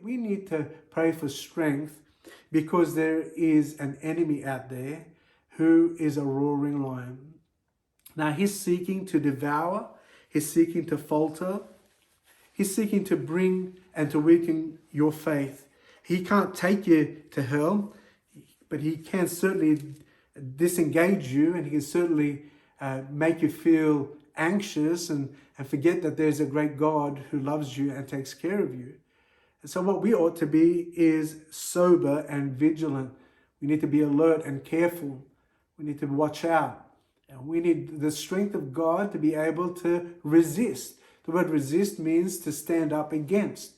We need to pray for strength because there is an enemy out there who is a roaring lion. Now, he's seeking to devour, he's seeking to falter, he's seeking to bring and to weaken your faith. He can't take you to hell, but he can certainly disengage you, and he can certainly make you feel anxious and forget that there's a great God who loves you and takes care of you. And so what we ought to be is sober and vigilant. We need to be alert and careful. We need to watch out. And we need the strength of God to be able to resist. The word resist means to stand up against.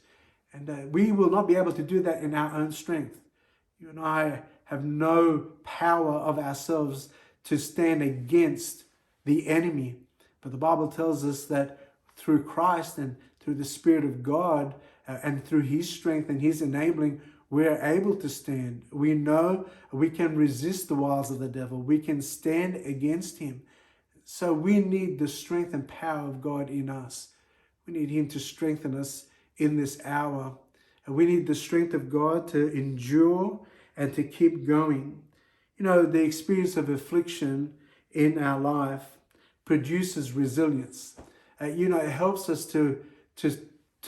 And we will not be able to do that in our own strength. You and I have no power of ourselves to stand against the enemy. But the Bible tells us that through Christ and through the Spirit of God and through his strength and his enabling, we're able to stand. We know we can resist the wiles of the devil. We can stand against him. So we need the strength and power of God in us. We need him to strengthen us in this hour. And we need the strength of God to endure and to keep going. You know, the experience of affliction in our life produces resilience. It helps us to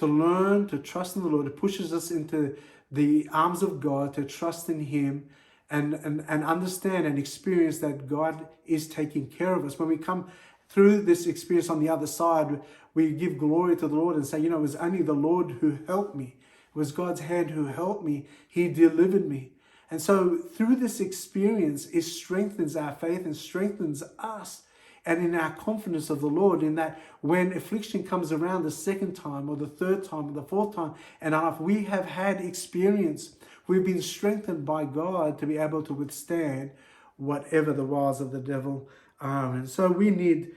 learn to trust in the Lord. It pushes us into the arms of God, to trust in him and understand and experience that God is taking care of us. When we come through this experience on the other side, we give glory to the Lord and say, it was only the Lord who helped me. It was God's hand who helped me. He delivered me. And so through this experience, it strengthens our faith and strengthens us and in our confidence of the Lord, in that when affliction comes around the second time or the third time or the fourth time, and after we have had experience, we've been strengthened by God to be able to withstand whatever the wiles of the devil are. And so we need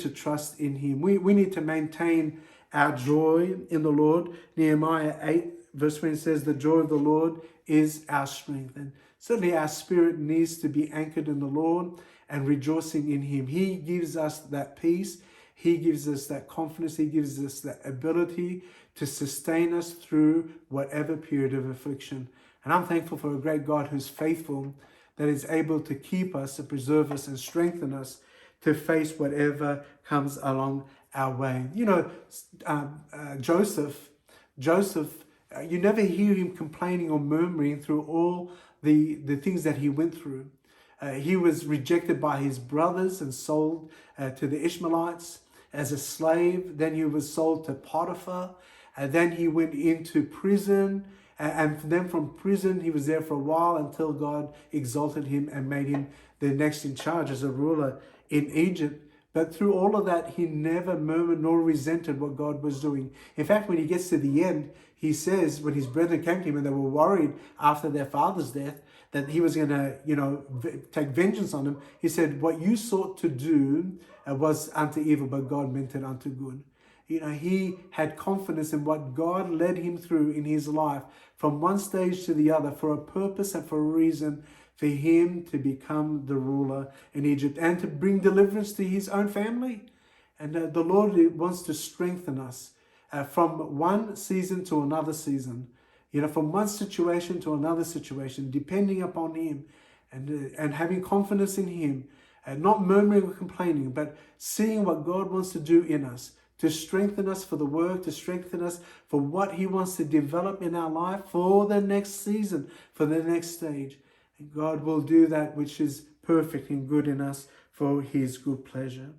to trust in him. We need to maintain our joy in the Lord. Nehemiah 8 verse 20 says, the joy of the Lord is our strength. And certainly our spirit needs to be anchored in the Lord and rejoicing in him. He gives us that peace. He gives us that confidence. He gives us that ability to sustain us through whatever period of affliction. And I'm thankful for a great God who's faithful, that is able to keep us, to preserve us and strengthen us to face whatever comes along our way. Joseph, you never hear him complaining or murmuring through all the things that he went through. He was rejected by his brothers and sold to the Ishmaelites as a slave. Then he was sold to Potiphar. Then he went into prison. And then from prison, he was there for a while until God exalted him and made him the next in charge as a ruler in Egypt. But through all of that, he never murmured nor resented what God was doing. In fact, when he gets to the end, he says, when his brethren came to him and they were worried after their father's death, that he was going to, take vengeance on them. He said, what you sought to do was unto evil, but God meant it unto good. He had confidence in what God led him through in his life from one stage to the other for a purpose and for a reason, for him to become the ruler in Egypt and to bring deliverance to his own family. And the Lord wants to strengthen us from one season to another season, from one situation to another situation, depending upon him and having confidence in him, and not murmuring or complaining, but seeing what God wants to do in us, to strengthen us for the work, to strengthen us for what he wants to develop in our life for the next season, for the next stage. And God will do that which is perfect and good in us for his good pleasure.